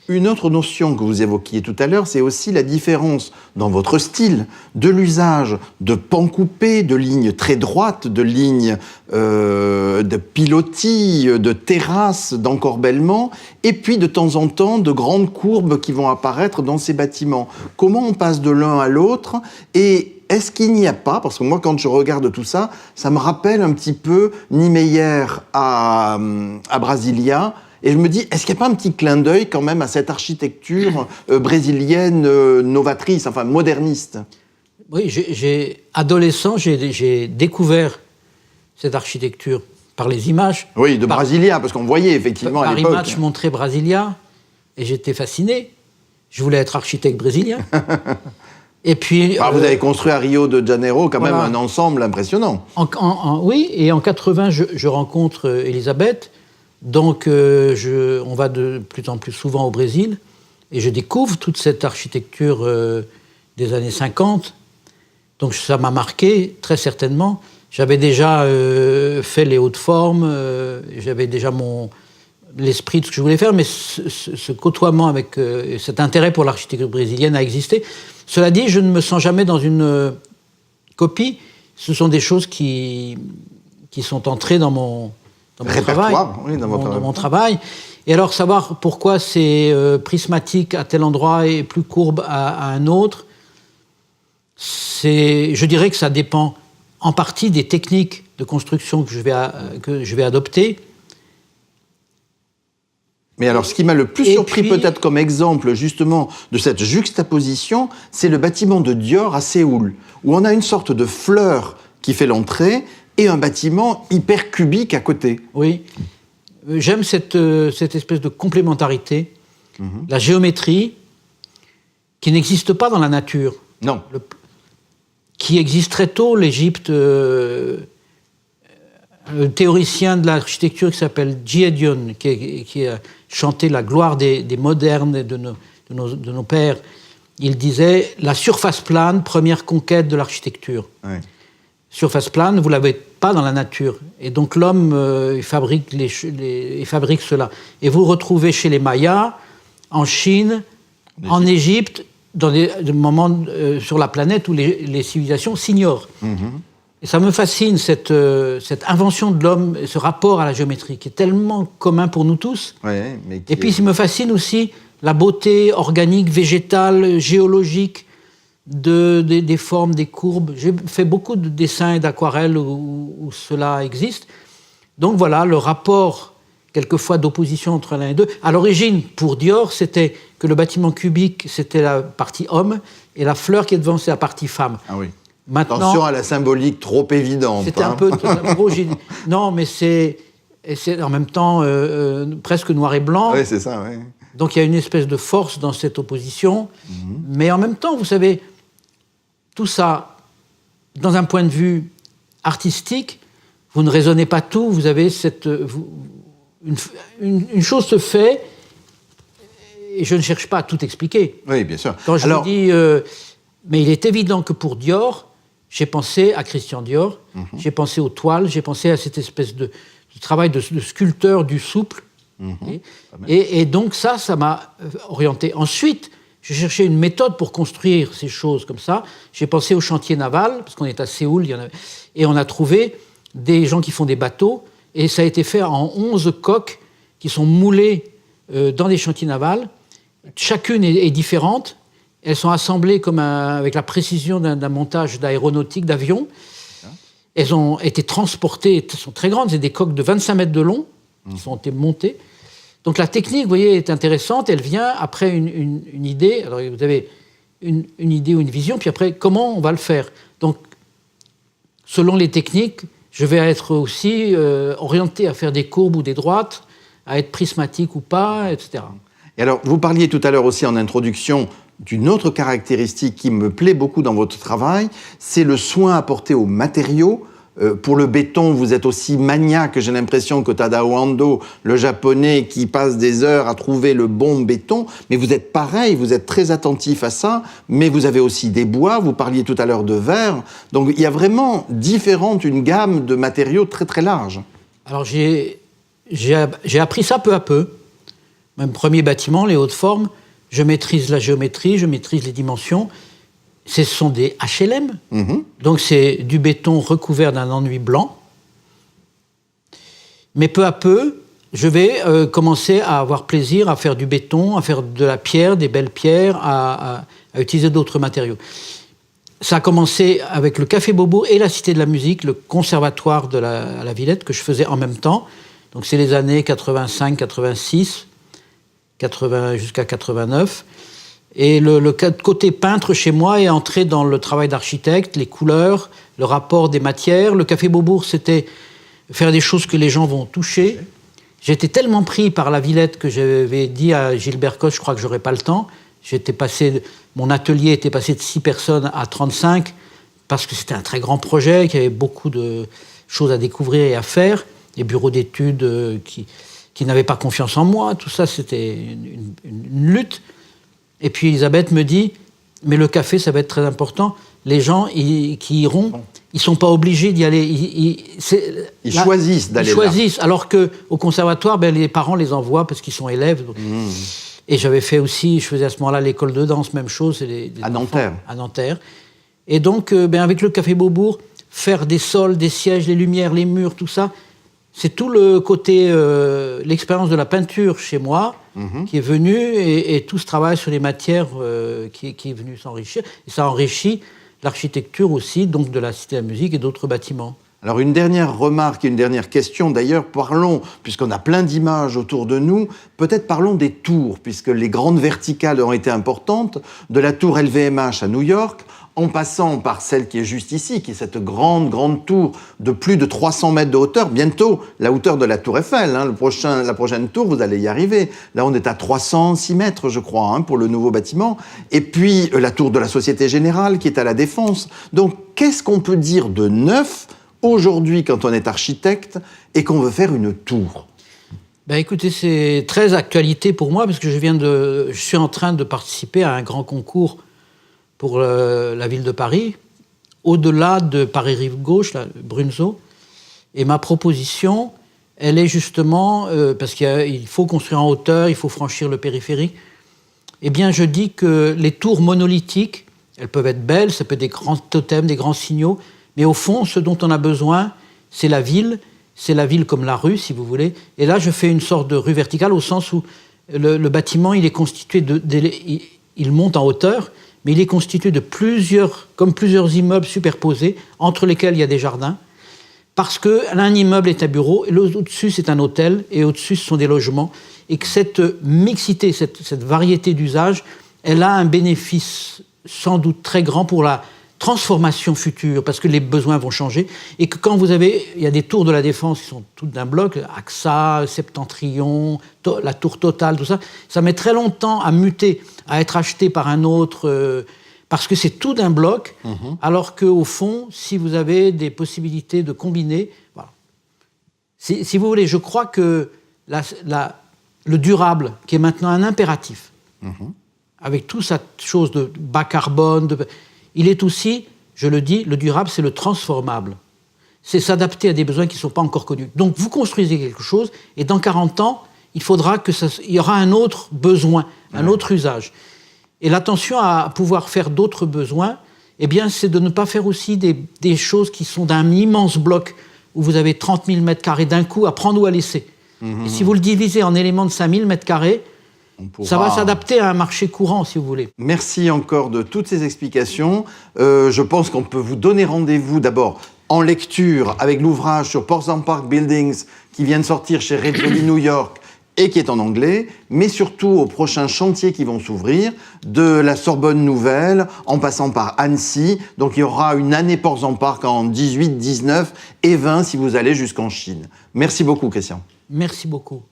Une autre notion que vous évoquiez tout à l'heure, c'est aussi la différence dans votre style de l'usage de pans coupés, de lignes très droites, de lignes de pilotis, de terrasses, d'encorbellement, et puis de temps en temps de grandes courbes qui vont apparaître dans ces bâtiments. Comment on passe de l'un à l'autre et est-ce qu'il n'y a pas, parce que moi quand je regarde tout ça, ça me rappelle un petit peu Niemeyer à Brasilia. Et je me dis, est-ce qu'il n'y a pas un petit clin d'œil quand même à cette architecture brésilienne novatrice, enfin moderniste? Oui, adolescent, j'ai découvert cette architecture par les images. Oui, de Brasilia, parce qu'on voyait effectivement à l'époque. Paris Match montrait Brasilia, et j'étais fasciné. Je voulais être architecte brésilien. Et puis, vous avez construit à Rio de Janeiro quand même un ensemble impressionnant. Oui, et en 80, je rencontre Elisabeth. Donc, on va de plus en plus souvent au Brésil et je découvre toute cette architecture des années 50. Donc, ça m'a marqué, très certainement. J'avais déjà fait les hautes formes, j'avais déjà l'esprit de ce que je voulais faire, mais ce côtoiement avec cet intérêt pour l'architecture brésilienne a existé. Cela dit, je ne me sens jamais dans une copie. Ce sont des choses qui sont entrées dans mon travail, oui, dans mon travail. Et alors, savoir pourquoi c'est prismatique à tel endroit et plus courbe à un autre, je dirais que ça dépend en partie des techniques de construction que je vais adopter. Mais alors, ce qui m'a le plus surpris peut-être comme exemple justement de cette juxtaposition, c'est le bâtiment de Dior à Séoul, où on a une sorte de fleur qui fait l'entrée et un bâtiment hyper cubique à côté. Oui, j'aime cette espèce de complémentarité, la géométrie qui n'existe pas dans la nature. Non. Qui existe très tôt, l'Égypte, un théoricien de l'architecture qui s'appelle Giedion, qui a chanté la gloire des modernes et de nos pères. Il disait « La surface plane, première conquête de l'architecture oui. ». Surface plane, vous ne l'avez pas dans la nature. Et donc l'homme, il fabrique cela. Et vous le retrouvez chez les Mayas, en Chine, en Égypte, dans des moments sur la planète où les civilisations s'ignorent. Et ça me fascine, cette invention de l'homme, ce rapport à la géométrie, qui est tellement commun pour nous tous. Ouais, et puis, il me fascine aussi la beauté organique, végétale, géologique, des formes, des courbes. J'ai fait beaucoup de dessins et d'aquarelles où cela existe. Donc voilà, le rapport, quelquefois, d'opposition entre l'un et deux. À l'origine, pour Dior, c'était que le bâtiment cubique, c'était la partie homme, et la fleur qui est devant, c'est la partie femme. Ah oui. Maintenant, attention à la symbolique trop évidente. C'était un peu trop... Non, mais c'est en même temps presque noir et blanc. Oui, c'est ça, oui. Donc il y a une espèce de force dans cette opposition. Mais en même temps, vous savez, tout ça, dans un point de vue artistique, vous ne raisonnez pas tout. Vous avez une chose se fait, et je ne cherche pas à tout expliquer. Oui, bien sûr. Quand je vous dis... mais il est évident que pour Dior, j'ai pensé à Christian Dior, j'ai pensé aux toiles, j'ai pensé à cette espèce de travail de sculpteur du souple. Et donc ça m'a orienté. Ensuite, j'ai cherché une méthode pour construire ces choses comme ça. J'ai pensé au chantier naval, parce qu'on est à Séoul, et on a trouvé des gens qui font des bateaux, et ça a été fait en 11 coques qui sont moulées dans des chantiers navals. Chacune est différente. Elles sont assemblées avec la précision d'un montage d'aéronautique, d'avion. Elles ont été transportées, elles sont très grandes, c'est des coques de 25 mètres de long qui ont été montées. Donc la technique, vous voyez, est intéressante. Elle vient après une idée. Alors vous avez une idée ou une vision, puis après, comment on va le faire? Donc, selon les techniques, je vais être aussi orienté à faire des courbes ou des droites, à être prismatique ou pas, etc. Et alors, vous parliez tout à l'heure aussi en introduction d'une autre caractéristique qui me plaît beaucoup dans votre travail, c'est le soin apporté aux matériaux. Pour le béton, vous êtes aussi maniaque, j'ai l'impression, que Tadao Ando, le japonais, qui passe des heures à trouver le bon béton. Mais vous êtes pareil, vous êtes très attentif à ça, mais vous avez aussi des bois, vous parliez tout à l'heure de verre. Donc il y a vraiment une gamme de matériaux très très large. Alors j'ai appris ça peu à peu. Mon premier bâtiment, les hautes formes, je maîtrise la géométrie, je maîtrise les dimensions. Ce sont des HLM, donc c'est du béton recouvert d'un enduit blanc. Mais peu à peu, je vais commencer à avoir plaisir à faire du béton, à faire de la pierre, des belles pierres, à utiliser d'autres matériaux. Ça a commencé avec le Café Beaubourg et la Cité de la Musique, le conservatoire de la Villette, que je faisais en même temps. Donc c'est les années 85, 86, 80 jusqu'à 89. Et le côté peintre chez moi est entré dans le travail d'architecte, les couleurs, le rapport des matières. Le Café Beaubourg, c'était faire des choses que les gens vont toucher. J'étais tellement pris par la Villette que j'avais dit à Gilbert Coste, je crois que j'aurais pas le temps. Mon atelier était passé de 6 personnes à 35 parce que c'était un très grand projet, qu'il y avait beaucoup de choses à découvrir et à faire. Les bureaux d'études qui n'avaient pas confiance en moi, tout ça, c'était une lutte. Et puis Elisabeth me dit, mais le café, ça va être très important. Les gens qui iront, ils ne sont pas obligés d'y aller. Ils choisissent d'aller là. Ils choisissent, alors qu'au conservatoire, les parents les envoient parce qu'ils sont élèves. Et j'avais fait aussi, je faisais à ce moment-là l'école de danse, même chose. À Nanterre. À Nanterre. Et donc, avec le Café Beaubourg, faire des sols, des sièges, les lumières, les murs, tout ça, c'est tout le côté, l'expérience de la peinture chez moi qui est venue et tout ce travail sur les matières qui est venu s'enrichir. Et ça enrichit l'architecture aussi, donc de la Cité de la Musique et d'autres bâtiments. Alors une dernière remarque et une dernière question, d'ailleurs, parlons, puisqu'on a plein d'images autour de nous, peut-être parlons des tours, puisque les grandes verticales ont été importantes, de la tour LVMH à New York, en passant par celle qui est juste ici, qui est cette grande tour de plus de 300 mètres de hauteur, bientôt la hauteur de la tour Eiffel, la prochaine tour, vous allez y arriver. Là, on est à 306 mètres, je crois, pour le nouveau bâtiment. Et puis, la tour de la Société Générale, qui est à la Défense. Donc, qu'est-ce qu'on peut dire de neuf aujourd'hui, quand on est architecte et qu'on veut faire une tour? Écoutez, c'est très actualité pour moi, parce que je suis en train de participer à un grand concours pour la ville de Paris, au-delà de Paris-Rive-Gauche, Brunzeau. Et ma proposition, elle est justement, parce qu'il faut construire en hauteur, il faut franchir le périphérique, eh bien je dis que les tours monolithiques, elles peuvent être belles, ça peut être des grands totems, des grands signaux, mais au fond, ce dont on a besoin, c'est la ville comme la rue, si vous voulez. Et là, je fais une sorte de rue verticale, au sens où le bâtiment, il est constitué il monte en hauteur, mais il est constitué de plusieurs immeubles superposés, entre lesquels il y a des jardins, parce qu'un immeuble est un bureau, et au-dessus c'est un hôtel, et au-dessus ce sont des logements, et que cette mixité, cette variété d'usages, elle a un bénéfice sans doute très grand pour la transformation future, parce que les besoins vont changer, et que quand il y a des tours de la Défense qui sont toutes d'un bloc, AXA, Septentrion, la tour Total, tout ça, ça met très longtemps à muter, à être acheté par un autre, parce que c'est tout d'un bloc, alors qu'au fond, si vous avez des possibilités de combiner, voilà. Si vous voulez, je crois que le durable, qui est maintenant un impératif, avec toute cette chose de bas carbone, il est aussi, je le dis, le durable, c'est le transformable. C'est s'adapter à des besoins qui ne sont pas encore connus. Donc vous construisez quelque chose, et dans 40 ans, il y aura un autre besoin, un autre usage. Et l'attention à pouvoir faire d'autres besoins, eh bien, c'est de ne pas faire aussi des choses qui sont d'un immense bloc, où vous avez 30 000 mètres carrés d'un coup à prendre ou à laisser. Et si vous le divisez en éléments de 5 000 mètres carrés, ça va s'adapter à un marché courant, si vous voulez. Merci encore de toutes ces explications. Je pense qu'on peut vous donner rendez-vous d'abord en lecture avec l'ouvrage sur Ports and Park Buildings qui vient de sortir chez Rizzoli New York et qui est en anglais, mais surtout aux prochains chantiers qui vont s'ouvrir, de la Sorbonne Nouvelle, en passant par Annecy. Donc il y aura une année Ports and Park en 18, 19 et 20 si vous allez jusqu'en Chine. Merci beaucoup, Christian. Merci beaucoup.